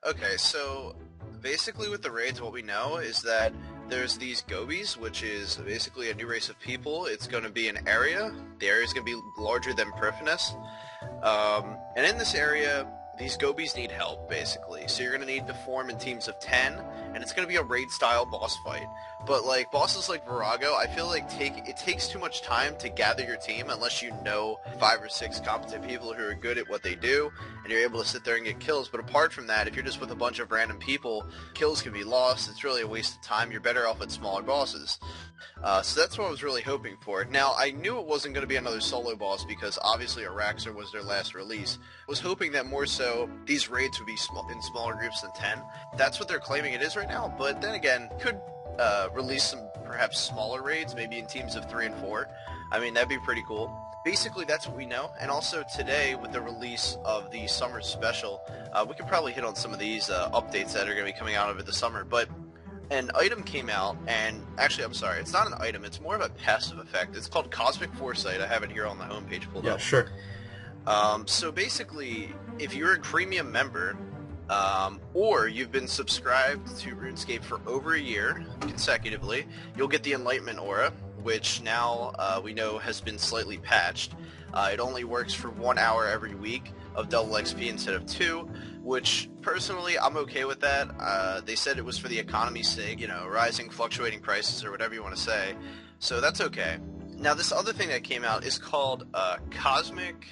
Okay, so basically with the raids, what we know is that there's these gobies, which is basically a new race of people. It's going to be an area. The area is going to be larger than Perfinus. And in this area, these gobies need help, basically. So you're going to need to form in teams of 10, and it's going to be a raid-style boss fight. But, like, bosses like Virago, I feel like it takes too much time to gather your team unless you know 5 or 6 competent people who are good at what they do, and you're able to sit there and get kills. But apart from that, if you're just with a bunch of random people, kills can be lost. It's really a waste of time. You're better off with smaller bosses. So that's what I was really hoping for. Now, I knew it wasn't going to be another solo boss because obviously Araxer was their last release. I was hoping that more so these raids would be in smaller groups than 10. That's what they're claiming it is right now, but then again, could release some perhaps smaller raids, maybe in teams of 3 and 4. I mean, that'd be pretty cool. Basically, that's what we know, and also today, with the release of the summer special, we could probably hit on some of these updates that are going to be coming out over the summer, but an item came out, and actually, I'm sorry, it's not an item, it's more of a passive effect. It's called Cosmic Foresight. I have it here on the homepage pulled up. Yeah, sure. So basically, if you're a premium member, or you've been subscribed to RuneScape for over a year consecutively, you'll get the Enlightenment Aura, which now we know has been slightly patched. It only works for 1 hour every week of double XP instead of 2, which personally I'm okay with that. They said it was for the economy's sake, you know, rising, fluctuating prices or whatever you want to say, so that's okay. Now this other thing that came out is called Cosmic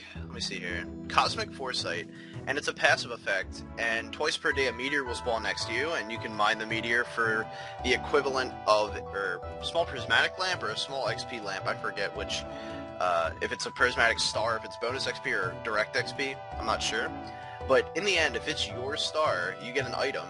Foresight, and it's a passive effect, and twice per day a meteor will spawn next to you, and you can mine the meteor for the equivalent of a small prismatic lamp or a small XP lamp. I forget which, if it's a prismatic star, if it's bonus XP or direct XP, I'm not sure. But in the end, if it's your star, you get an item,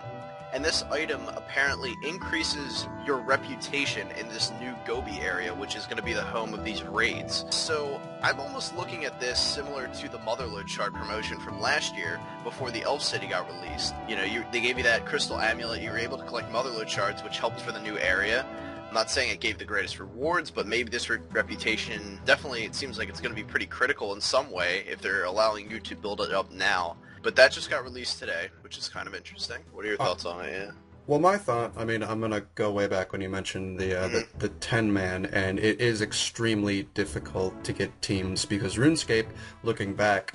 and this item apparently increases your reputation in this new Gobi area, which is going to be the home of these raids. So I'm almost looking at this similar to the Motherlode Shard promotion from last year before the Elf City got released. You know, they gave you that crystal amulet, you were able to collect Motherlode Shards, which helped for the new area. I'm not saying it gave the greatest rewards, but maybe this reputation, definitely it seems like it's going to be pretty critical in some way if they're allowing you to build it up now. But that just got released today, which is kind of interesting. What are your thoughts on it? Yeah. Well, my thought, I mean, I'm going to go way back when you mentioned the 10-man, and it is extremely difficult to get teams, because RuneScape, looking back,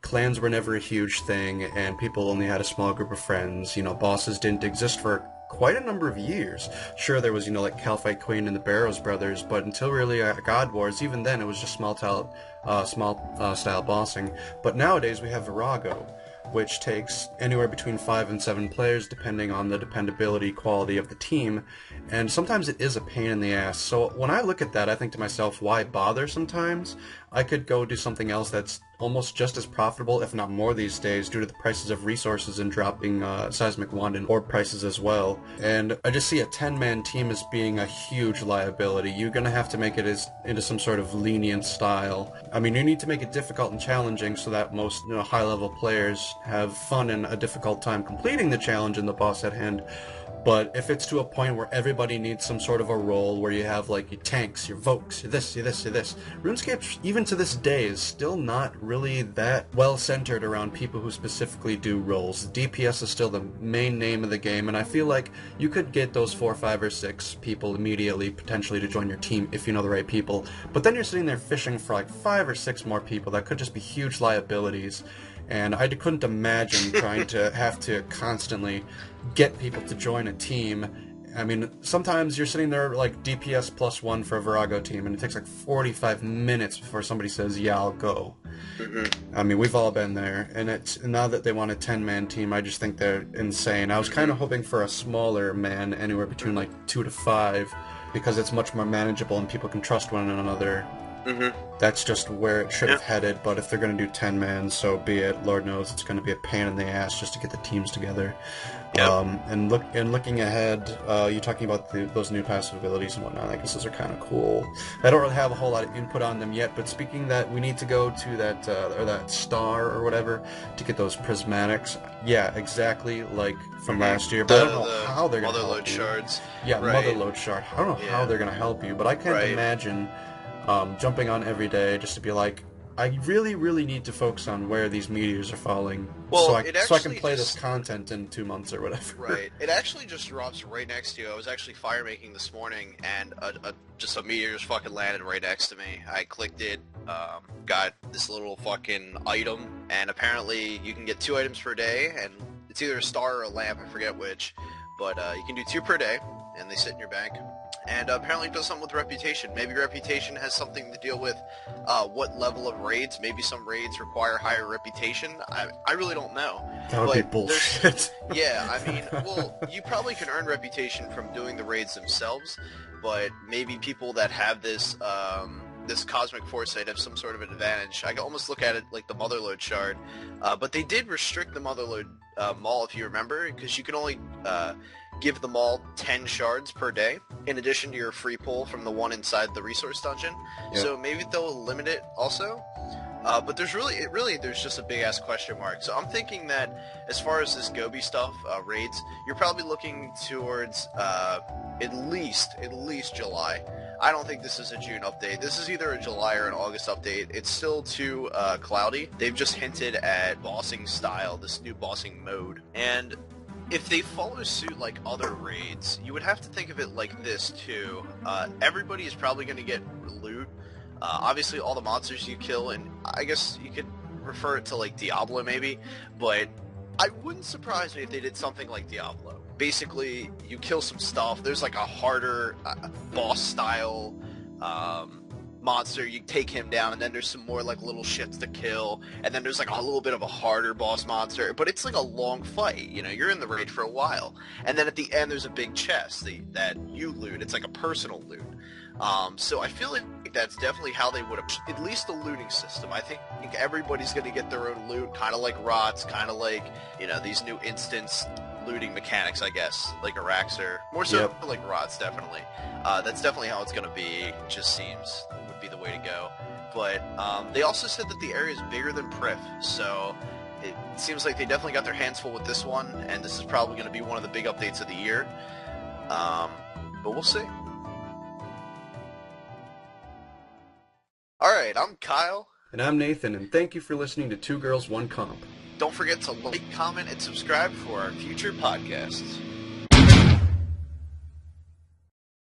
clans were never a huge thing, and people only had a small group of friends. You know, bosses didn't exist for quite a number of years. Sure, there was, you know, like Calphite Queen and the Barrows Brothers, but until really God Wars, even then it was just small style bossing. But nowadays we have Virago, which takes anywhere between 5 and 7 players depending on the dependability quality of the team, and sometimes it is a pain in the ass. So when I look at that, I think to myself, why bother sometimes? I could go do something else that's almost just as profitable, if not more these days, due to the prices of resources and dropping Seismic Wand and orb prices as well. And I just see a 10-man team as being a huge liability. You're going to have to make it into some sort of lenient style. I mean, you need to make it difficult and challenging so that most, you know, high-level players have fun and a difficult time completing the challenge and the boss at hand. But if it's to a point where everybody needs some sort of a role, where you have like your tanks, your Vokes, your this, your this, your this, RuneScape, even to this day, is still not really that well centered around people who specifically do roles. DPS is still the main name of the game, and I feel like you could get those 4, 5, or 6 people immediately, potentially, to join your team if you know the right people. But then you're sitting there fishing for like 5 or 6 more people that could just be huge liabilities. And I couldn't imagine trying to have to constantly get people to join a team. I mean, sometimes you're sitting there like DPS +1 for a Virago team, and it takes like 45 minutes before somebody says, yeah, I'll go. I mean, we've all been there, and now that they want a 10-man team, I just think they're insane. I was kind of hoping for a smaller man, anywhere between like 2 to 5, because it's much more manageable and people can trust one another. That's just where it should have headed, but if they're going to do 10-man, so be it. Lord knows it's going to be a pain in the ass just to get the teams together. And looking ahead, you're talking about those new passive abilities and whatnot. I guess those are kind of cool. I don't really have a whole lot of input on them yet, but speaking that, we need to go to that or that star or whatever to get those prismatics. Yeah, exactly like from last year. But I don't know how they're going to help you. Shards. Yeah, right. Motherlode Shard. I don't know how they're going to help you, but I can't imagine jumping on every day just to be like, I really, really need to focus on where these meteors are falling, Well, so I it so I can actually play this just content in 2 months or whatever. right. It actually just drops right next to you. I was actually fire making this morning, and just a meteor just fucking landed right next to me. I clicked it, got this little fucking item, and apparently you can get 2 items per day, and it's either a star or a lamp, I forget which, but you can do 2 per day, and they sit in your bank. And apparently it does something with reputation. Maybe reputation has something to deal with what level of raids. Maybe some raids require higher reputation. I really don't know. That would be But bullshit. yeah, I mean, well, you probably can earn reputation from doing the raids themselves, but maybe people that have this this cosmic foresight have some sort of an advantage. I can almost look at it like the Motherlode shard, but they did restrict the Motherlode Mall, if you remember, because you can only give the mall 10 shards per day, in addition to your free pull from the one inside the resource dungeon. Yep. So maybe they'll limit it also. But there's there's just a big ass question mark. So I'm thinking that as far as this Gobi stuff, raids, you're probably looking towards at least July. I don't think this is a June update. This is either a July or an August update. It's still too cloudy. They've just hinted at bossing style, this new bossing mode. And if they follow suit like other raids, you would have to think of it like this too. Everybody is probably going to get loot. Obviously all the monsters you kill, and I guess you could refer it to like Diablo maybe, but I wouldn't surprise me if they did something like Diablo. Basically, you kill some stuff, there's like a harder boss style monster, you take him down, and then there's some more like little shits to kill, and then there's like a little bit of a harder boss monster, but it's like a long fight, you know, you're in the raid for a while, and then at the end there's a big chest that you loot. It's like a personal loot. So I feel like that's definitely how they would have, at least the looting system. I think everybody's going to get their own loot, kind of like Rots, kind of like, you know, these new instance looting mechanics, I guess, like Araxer. More so like Rots, definitely. That's definitely how it's going to be. Just seems would be the way to go. But they also said that the area is bigger than Prif, so it seems like they definitely got their hands full with this one, and this is probably going to be one of the big updates of the year. But we'll see. Alright, I'm Kyle. And I'm Nathan, and thank you for listening to Two Girls, One Comp. Don't forget to like, comment, and subscribe for our future podcasts.